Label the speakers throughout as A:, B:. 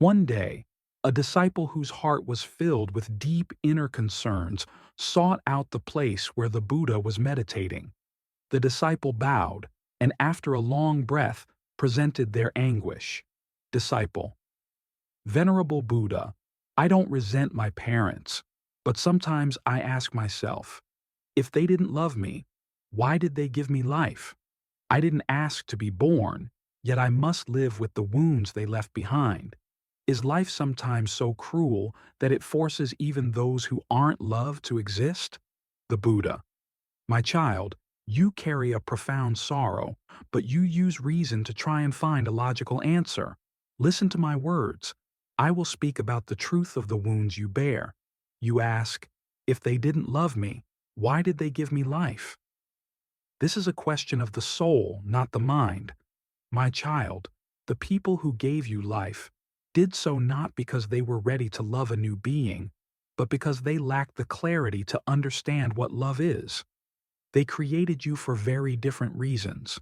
A: One day, a disciple whose heart was filled with deep inner concerns sought out the place where the Buddha was meditating. The disciple bowed, and after a long breath, presented their anguish. Disciple: Venerable Buddha, I don't resent my parents, but sometimes I ask myself, if they didn't love me, why did they give me life? I didn't ask to be born, yet I must live with the wounds they left behind. Is life sometimes so cruel that it forces even those who aren't loved to exist? The Buddha: My child, you carry a profound sorrow, but you use reason to try and find a logical answer. Listen to my words. I will speak about the truth of the wounds you bear. You ask, if they didn't love me, why did they give me life? This is a question of the soul, not the mind. My child, the people who gave you life did so not because they were ready to love a new being, but because they lacked the clarity to understand what love is. They created you for very different reasons.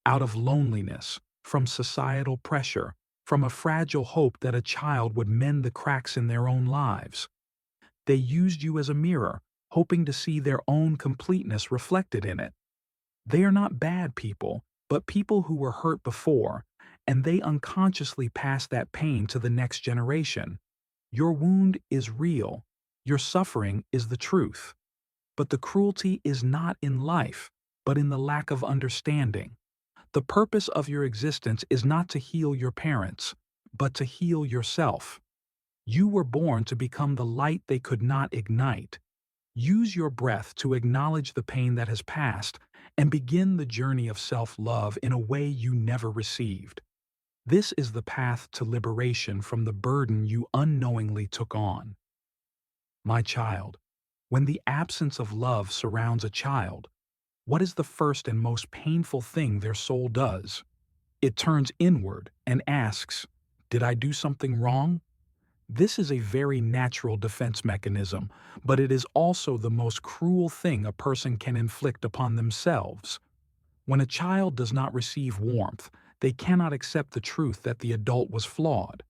A: Out of loneliness, from societal pressure, from a fragile hope that a child would mend the cracks in their own lives. They used you as a mirror, hoping to see their own completeness reflected in it. They are not bad people, but people who were hurt before, and they unconsciously pass that pain to the next generation. Your wound is real. Your suffering is the truth. But the cruelty is not in life, but in the lack of understanding. The purpose of your existence is not to heal your parents, but to heal yourself. You were born to become the light they could not ignite. Use your breath to acknowledge the pain that has passed and begin the journey of self-love in a way you never received. This is the path to liberation from the burden you unknowingly took on. My child, when the absence of love surrounds a child, what is the first and most painful thing their soul does? It turns inward and asks, did I do something wrong? This is a very natural defense mechanism, but it is also the most cruel thing a person can inflict upon themselves. When a child does not receive warmth, they cannot accept the truth that the adult was flawed.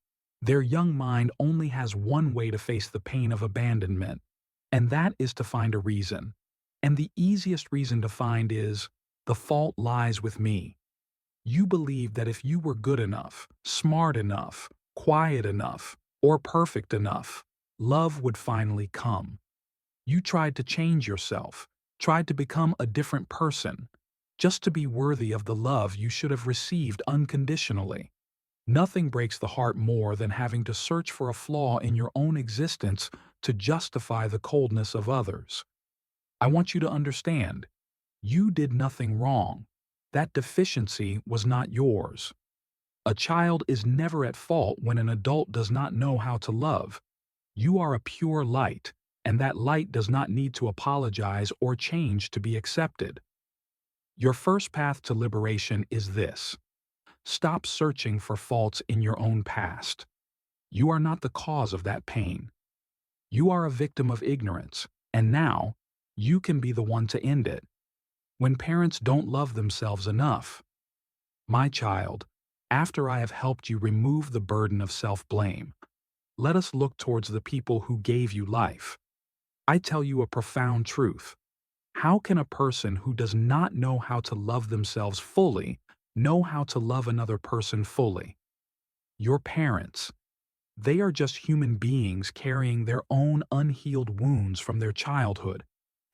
A: Their young mind only has one way to face the pain of abandonment, and that is to find a reason. And the easiest reason to find is, the fault lies with me. You believe that if you were good enough, smart enough, quiet enough, or perfect enough, love would finally come. You tried to change yourself, tried to become a different person, just to be worthy of the love you should have received unconditionally. Nothing breaks the heart more than having to search for a flaw in your own existence to justify the coldness of others. I want you to understand, you did nothing wrong. That deficiency was not yours. A child is never at fault when an adult does not know how to love. You are a pure light, and that light does not need to apologize or change to be accepted. Your first path to liberation is this: stop searching for faults in your own past. You are not the cause of that pain. You are a victim of ignorance, and now, you can be the one to end it. When parents don't love themselves enough. My child, after I have helped you remove the burden of self-blame, let us look towards the people who gave you life. I tell you a profound truth. How can a person who does not know how to love themselves fully know how to love another person fully? Your parents. They are just human beings carrying their own unhealed wounds from their childhood.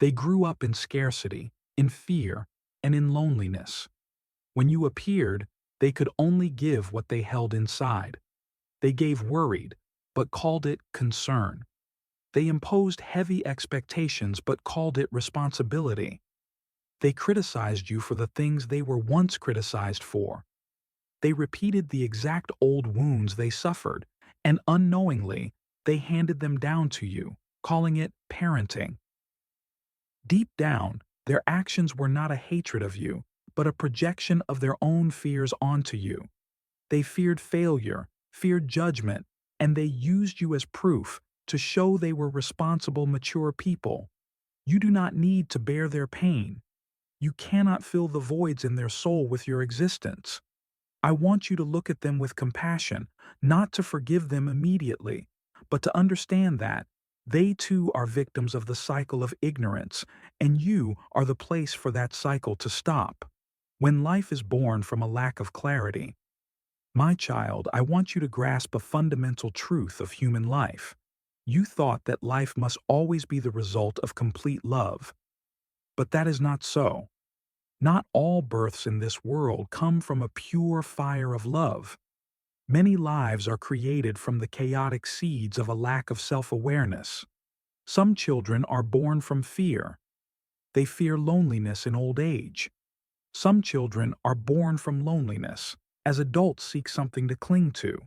A: They grew up in scarcity, in fear, and in loneliness. When you appeared, they could only give what they held inside. They gave worried, but called it concern. They imposed heavy expectations but called it responsibility. They criticized you for the things they were once criticized for. They repeated the exact old wounds they suffered, and unknowingly, they handed them down to you, calling it parenting. Deep down, their actions were not a hatred of you, but a projection of their own fears onto you. They feared failure, feared judgment, and they used you as proof to show they were responsible, mature people. You do not need to bear their pain. You cannot fill the voids in their soul with your existence. I want you to look at them with compassion, not to forgive them immediately, but to understand that they too are victims of the cycle of ignorance, and you are the place for that cycle to stop. When life is born from a lack of clarity, my child, I want you to grasp a fundamental truth of human life. You thought that life must always be the result of complete love, but that is not so. Not all births in this world come from a pure fire of love. Many lives are created from the chaotic seeds of a lack of self-awareness. Some children are born from fear. They fear loneliness in old age. Some children are born from loneliness, as adults seek something to cling to.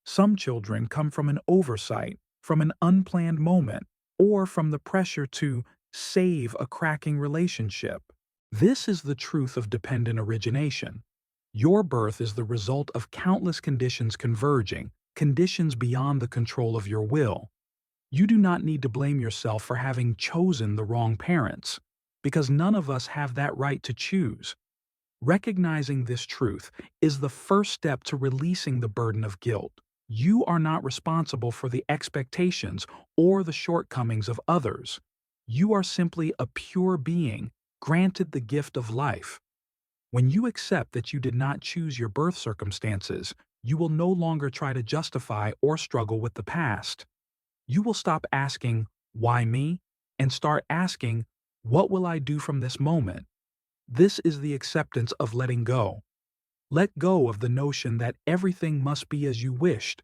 A: Some children come from an oversight, from an unplanned moment, or from the pressure to save a cracking relationship. This is the truth of dependent origination. Your birth is the result of countless conditions converging, conditions beyond the control of your will. You do not need to blame yourself for having chosen the wrong parents, because none of us have that right to choose. Recognizing this truth is the first step to releasing the burden of guilt. You are not responsible for the expectations or the shortcomings of others. You are simply a pure being, granted the gift of life. When you accept that you did not choose your birth circumstances, you will no longer try to justify or struggle with the past. You will stop asking, "Why me?" and start asking, "What will I do from this moment?" This is the acceptance of letting go. Let go of the notion that everything must be as you wished.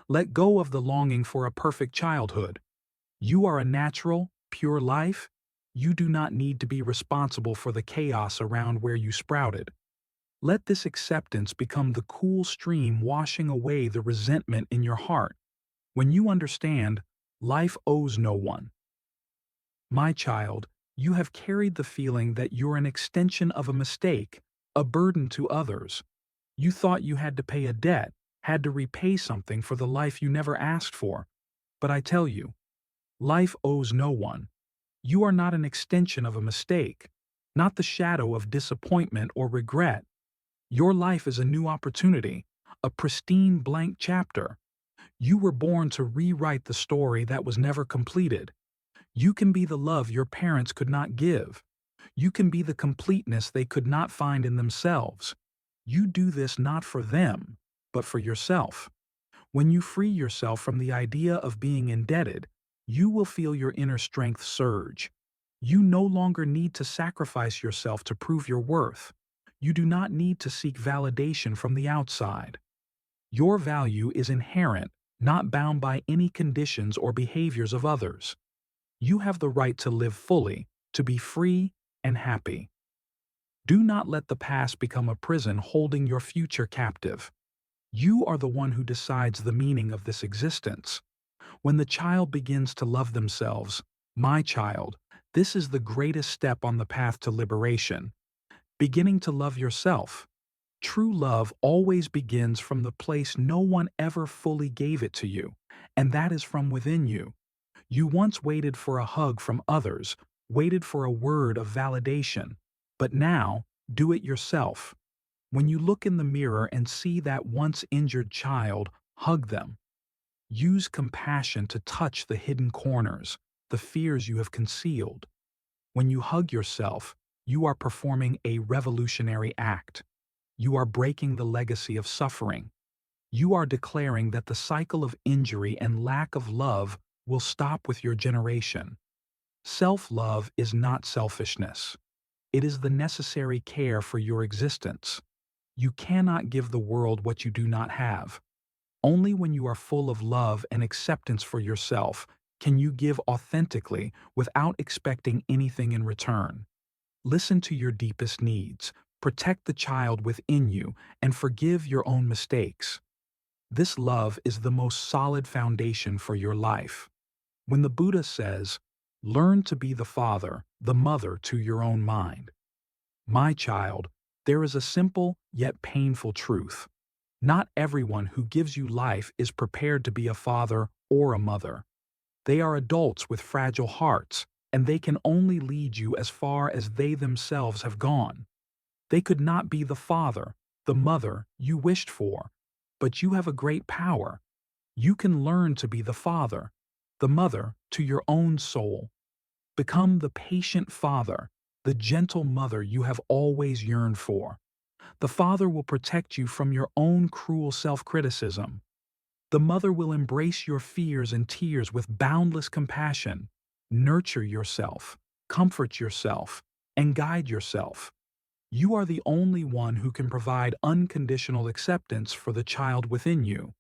A: Let go of the longing for a perfect childhood. You are a natural, pure life. You do not need to be responsible for the chaos around where you sprouted. Let this acceptance become the cool stream washing away the resentment in your heart. When you understand, life owes no one. My child, you have carried the feeling that you're an extension of a mistake, a burden to others. You thought you had to pay a debt, had to repay something for the life you never asked for. But I tell you, life owes no one. You are not an extension of a mistake, not the shadow of disappointment or regret. Your life is a new opportunity, a pristine blank chapter. You were born to rewrite the story that was never completed. You can be the love your parents could not give. You can be the completeness they could not find in themselves. You do this not for them, but for yourself. When you free yourself from the idea of being indebted, you will feel your inner strength surge. You no longer need to sacrifice yourself to prove your worth. You do not need to seek validation from the outside. Your value is inherent, not bound by any conditions or behaviors of others. You have the right to live fully, to be free and happy. Do not let the past become a prison holding your future captive. You are the one who decides the meaning of this existence. When the child begins to love themselves, my child, this is the greatest step on the path to liberation. Beginning to love yourself. True love always begins from the place no one ever fully gave it to you, and that is from within you. You once waited for a hug from others, waited for a word of validation, but now, do it yourself. When you look in the mirror and see that once injured child, hug them. Use compassion to touch the hidden corners, the fears you have concealed. When you hug yourself, you are performing a revolutionary act. You are breaking the legacy of suffering. You are declaring that the cycle of injury and lack of love will stop with your generation. Self-love is not selfishness. It is the necessary care for your existence. You cannot give the world what you do not have. Only when you are full of love and acceptance for yourself can you give authentically without expecting anything in return. Listen to your deepest needs, protect the child within you, and forgive your own mistakes. This love is the most solid foundation for your life. When the Buddha says, "Learn to be the father, the mother to your own mind." My child, there is a simple yet painful truth. Not everyone who gives you life is prepared to be a father or a mother. They are adults with fragile hearts, and they can only lead you as far as they themselves have gone. They could not be the father, the mother you wished for. But you have a great power. You can learn to be the father, the mother to your own soul. Become the patient father, the gentle mother you have always yearned for. The father will protect you from your own cruel self-criticism. The mother will embrace your fears and tears with boundless compassion. Nurture yourself, comfort yourself, and guide yourself. You are the only one who can provide unconditional acceptance for the child within you.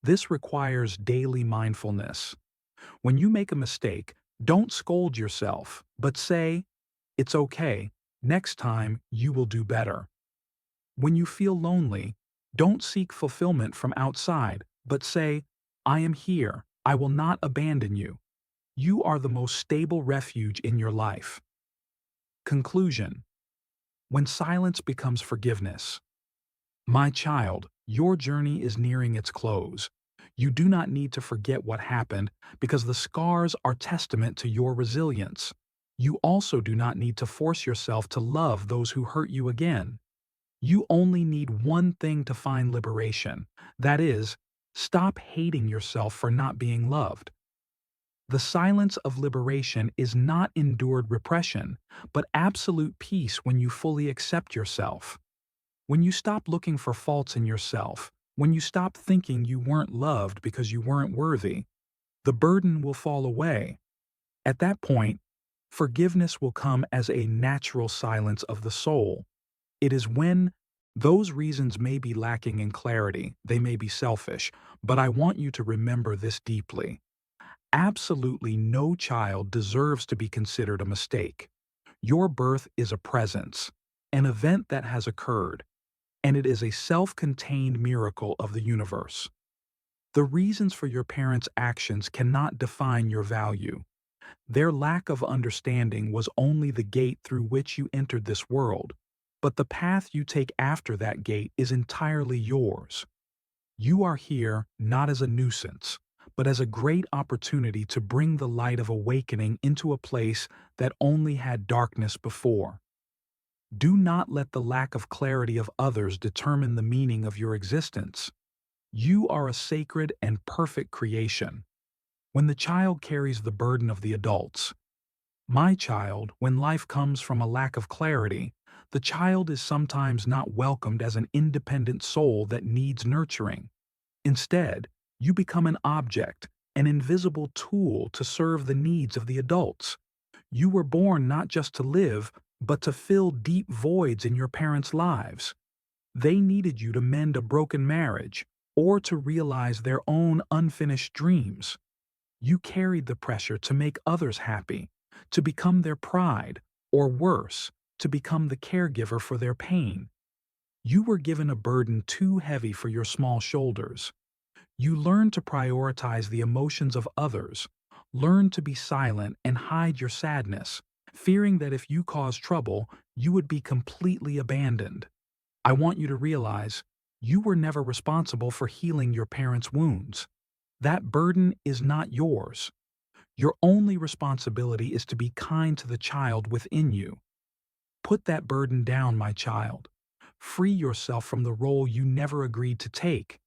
A: This requires daily mindfulness. When you make a mistake, don't scold yourself, but say, "It's okay, next time you will do better." When you feel lonely, don't seek fulfillment from outside, but say, "I am here, I will not abandon you." You are the most stable refuge in your life. Conclusion. When silence becomes forgiveness. My child, your journey is nearing its close. You do not need to forget what happened because the scars are testament to your resilience. You also do not need to force yourself to love those who hurt you again. You only need one thing to find liberation. That is, stop hating yourself for not being loved. The silence of liberation is not endured repression, but absolute peace when you fully accept yourself. When you stop looking for faults in yourself, when you stop thinking you weren't loved because you weren't worthy, the burden will fall away. At that point, forgiveness will come as a natural silence of the soul. It is when those reasons may be lacking in clarity, they may be selfish, but I want you to remember this deeply. Absolutely no child deserves to be considered a mistake. Your birth is a presence, an event that has occurred, and it is a self-contained miracle of the universe. The reasons for your parents' actions cannot define your value. Their lack of understanding was only the gate through which you entered this world, but the path you take after that gate is entirely yours. You are here not as a nuisance, but as a great opportunity to bring the light of awakening into a place that only had darkness before. Do not let the lack of clarity of others determine the meaning of your existence. You are a sacred and perfect creation. When the child carries the burden of the adults, my child, when life comes from a lack of clarity, the child is sometimes not welcomed as an independent soul that needs nurturing. Instead, you become an object, an invisible tool to serve the needs of the adults. You were born not just to live, but to fill deep voids in your parents' lives. They needed you to mend a broken marriage or to realize their own unfinished dreams. You carried the pressure to make others happy, to become their pride, or worse, to become the caregiver for their pain. You were given a burden too heavy for your small shoulders. You learned to prioritize the emotions of others, learned to be silent and hide your sadness, fearing that if you caused trouble, you would be completely abandoned. I want you to realize you were never responsible for healing your parents' wounds. That burden is not yours. Your only responsibility is to be kind to the child within you. Put that burden down, my child. Free yourself from the role you never agreed to take.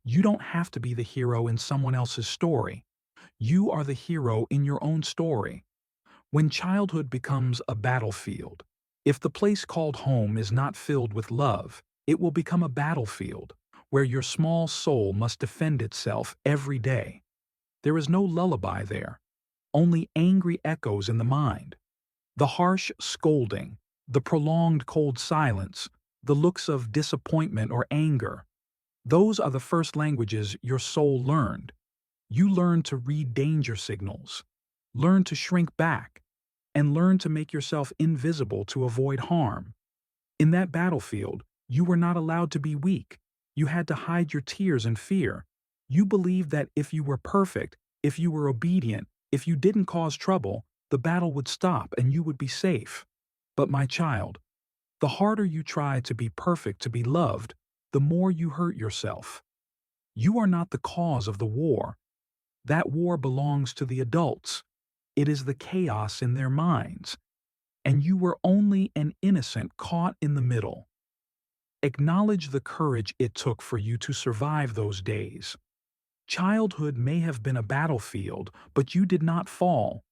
A: You don't have to be the hero in someone else's story. You are the hero in your own story. When childhood becomes a battlefield, if the place called home is not filled with love, it will become a battlefield where your small soul must defend itself every day. There is no lullaby there, only angry echoes in the mind. The harsh scolding, the prolonged cold silence, the looks of disappointment or anger. Those are the first languages your soul learned. You learn to read danger signals, learn to shrink back, and learn to make yourself invisible to avoid harm. In that battlefield, you were not allowed to be weak. You had to hide your tears and fear. You believed that if you were perfect, if you were obedient, if you didn't cause trouble, the battle would stop and you would be safe. But my child, the harder you try to be perfect to be loved, the more you hurt yourself. You are not the cause of the war. That war belongs to the adults. It is the chaos in their minds. And you were only an innocent caught in the middle. Acknowledge the courage it took for you to survive those days. Childhood may have been a battlefield, but you did not fall.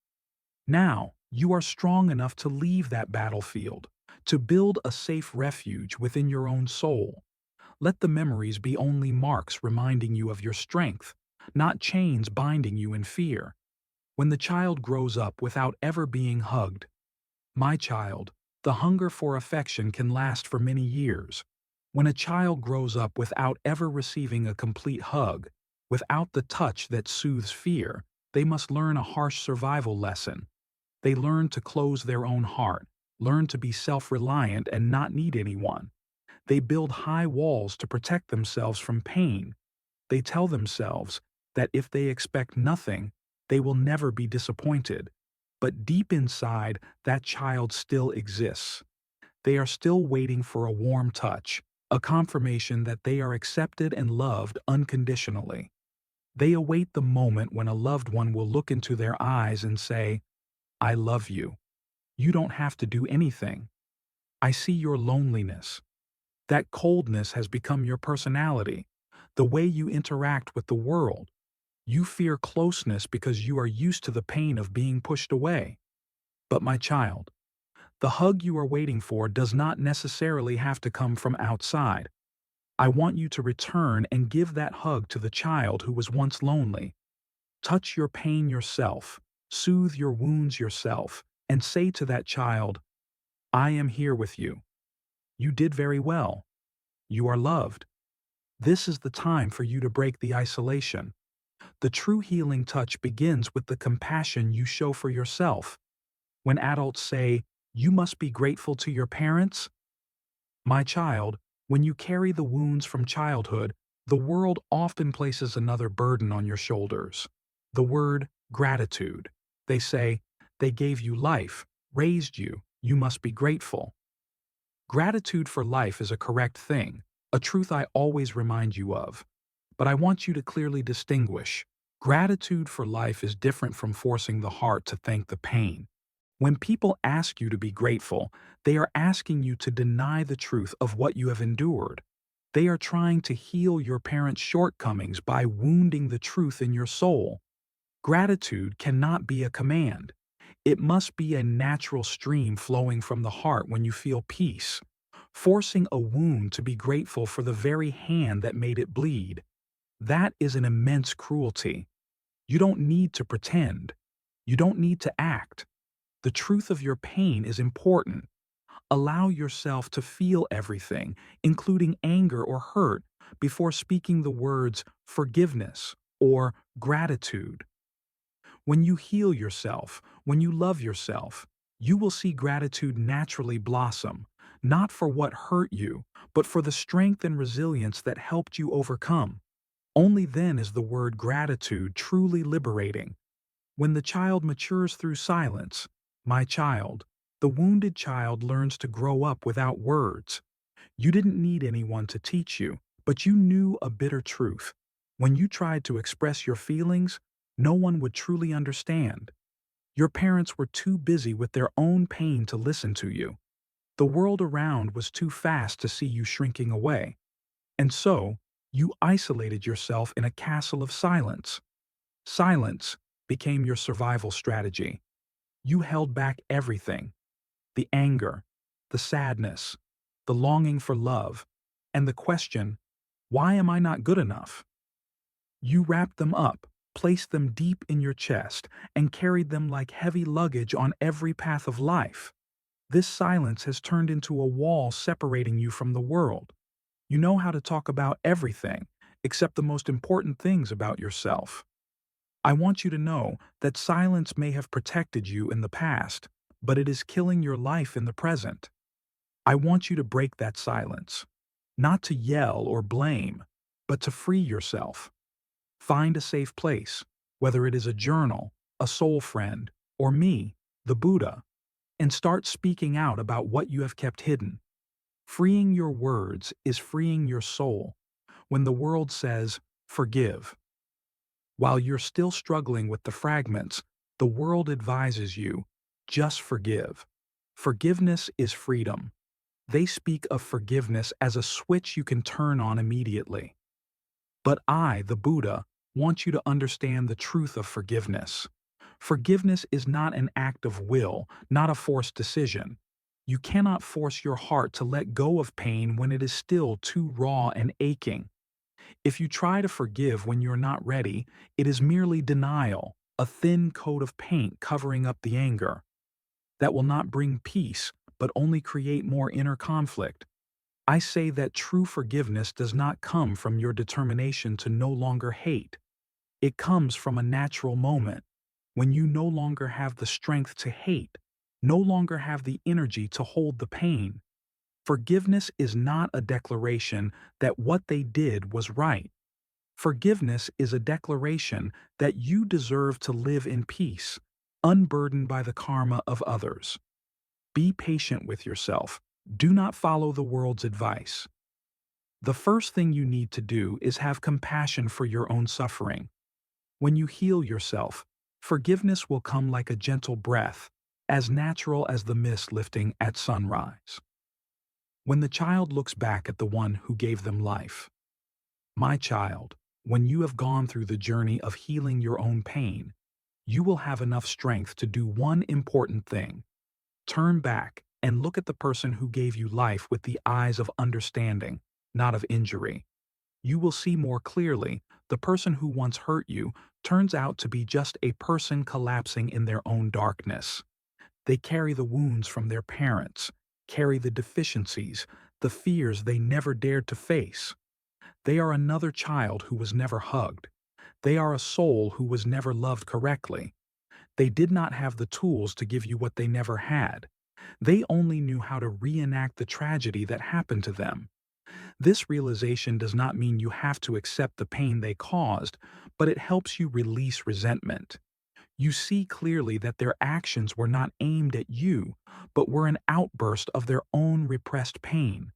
A: Now, you are strong enough to leave that battlefield, to build a safe refuge within your own soul. Let the memories be only marks reminding you of your strength, not chains binding you in fear. When the child grows up without ever being hugged, my child, the hunger for affection can last for many years. When a child grows up without ever receiving a complete hug, without the touch that soothes fear, they must learn a harsh survival lesson. They learn to close their own heart, learn to be self-reliant and not need anyone. They build high walls to protect themselves from pain. They tell themselves that if they expect nothing, they will never be disappointed. But deep inside, that child still exists. They are still waiting for a warm touch, a confirmation that they are accepted and loved unconditionally. They await the moment when a loved one will look into their eyes and say, "I love you. You don't have to do anything. I see your loneliness." That coldness has become your personality, the way you interact with the world. You fear closeness because you are used to the pain of being pushed away. But my child, the hug you are waiting for does not necessarily have to come from outside. I want you to return and give that hug to the child who was once lonely. Touch your pain yourself, soothe your wounds yourself, and say to that child, "I am here with you. You did very well. You are loved." This is the time for you to break the isolation. The true healing touch begins with the compassion you show for yourself. When adults say, "You must be grateful to your parents," my child, when you carry the wounds from childhood, the world often places another burden on your shoulders. The word gratitude. They say, "They gave you life, raised you, you must be grateful." Gratitude for life is a correct thing, a truth I always remind you of. But I want you to clearly distinguish. Gratitude for life is different from forcing the heart to thank the pain. When people ask you to be grateful, they are asking you to deny the truth of what you have endured. They are trying to heal your parents' shortcomings by wounding the truth in your soul. Gratitude cannot be a command. It must be a natural stream flowing from the heart when you feel peace. Forcing a wound to be grateful for the very hand that made it bleed. That is an immense cruelty. You don't need to pretend. You don't need to act. The truth of your pain is important. Allow yourself to feel everything, including anger or hurt, before speaking the words forgiveness or gratitude. When you heal yourself, when you love yourself, you will see gratitude naturally blossom, not for what hurt you, but for the strength and resilience that helped you overcome. Only then is the word gratitude truly liberating. When the child matures through silence, my child, the wounded child learns to grow up without words. You didn't need anyone to teach you, but you knew a bitter truth. When you tried to express your feelings, no one would truly understand. Your parents were too busy with their own pain to listen to you. The world around was too fast to see you shrinking away. And so, you isolated yourself in a castle of silence. Silence became your survival strategy. You held back everything: the anger, the sadness, the longing for love, and the question, "Why am I not good enough?" You wrapped them up, placed them deep in your chest, and carried them like heavy luggage on every path of life. This silence has turned into a wall separating you from the world. You know how to talk about everything, except the most important things about yourself. I want you to know that silence may have protected you in the past, but it is killing your life in the present. I want you to break that silence, not to yell or blame, but to free yourself. Find a safe place, whether it is a journal, a soul friend, or me, the Buddha, and start speaking out about what you have kept hidden. Freeing your words is freeing your soul. When the world says, "Forgive," while you're still struggling with the fragments, the world advises you, "Just forgive." Forgiveness is freedom. They speak of forgiveness as a switch you can turn on immediately. But I, the Buddha, want you to understand the truth of forgiveness. Forgiveness is not an act of will, not a forced decision. You cannot force your heart to let go of pain when it is still too raw and aching. If you try to forgive when you're not ready, it is merely denial, a thin coat of paint covering up the anger. That will not bring peace, but only create more inner conflict. I say that true forgiveness does not come from your determination to no longer hate. It comes from a natural moment, when you no longer have the strength to hate, no longer have the energy to hold the pain. Forgiveness is not a declaration that what they did was right. Forgiveness is a declaration that you deserve to live in peace, unburdened by the karma of others. Be patient with yourself. Do not follow the world's advice. The first thing you need to do is have compassion for your own suffering. When you heal yourself, forgiveness will come like a gentle breath, as natural as the mist lifting at sunrise. When the child looks back at the one who gave them life, my child, when you have gone through the journey of healing your own pain, you will have enough strength to do one important thing. Turn back and look at the person who gave you life with the eyes of understanding, not of injury. You will see more clearly the person who once hurt you turns out to be just a person collapsing in their own darkness. They carry the wounds from their parents, carry the deficiencies, the fears they never dared to face. They are another child who was never hugged. They are a soul who was never loved correctly. They did not have the tools to give you what they never had. They only knew how to reenact the tragedy that happened to them. This realization does not mean you have to accept the pain they caused, but it helps you release resentment. You see clearly that their actions were not aimed at you, but were an outburst of their own repressed pain.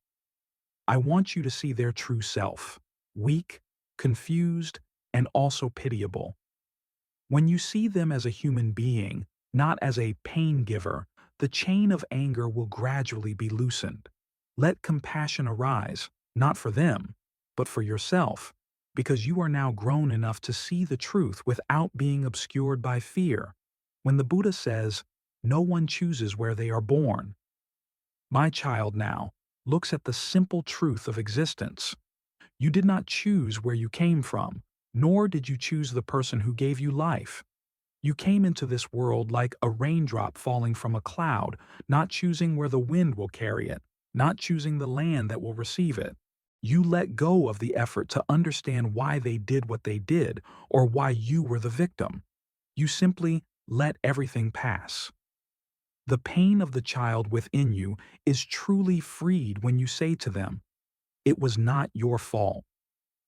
A: I want you to see their true self, weak, confused, and also pitiable. When you see them as a human being, not as a pain giver, the chain of anger will gradually be loosened. Let compassion arise, not for them, but for yourself, because you are now grown enough to see the truth without being obscured by fear. When the Buddha says, "No one chooses where they are born," my child now looks at the simple truth of existence. You did not choose where you came from, nor did you choose the person who gave you life. You came into this world like a raindrop falling from a cloud, not choosing where the wind will carry it, not choosing the land that will receive it. You let go of the effort to understand why they did what they did or why you were the victim. You simply let everything pass. The pain of the child within you is truly freed when you say to them, "It was not your fault.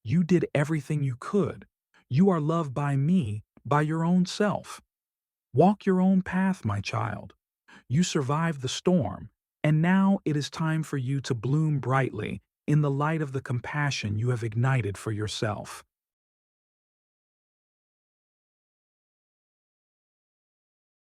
A: You did everything you could. You are loved by me, by your own self. Walk your own path, my child. You survived the storm, and now it is time for you to bloom brightly in the light of the compassion you have ignited for yourself."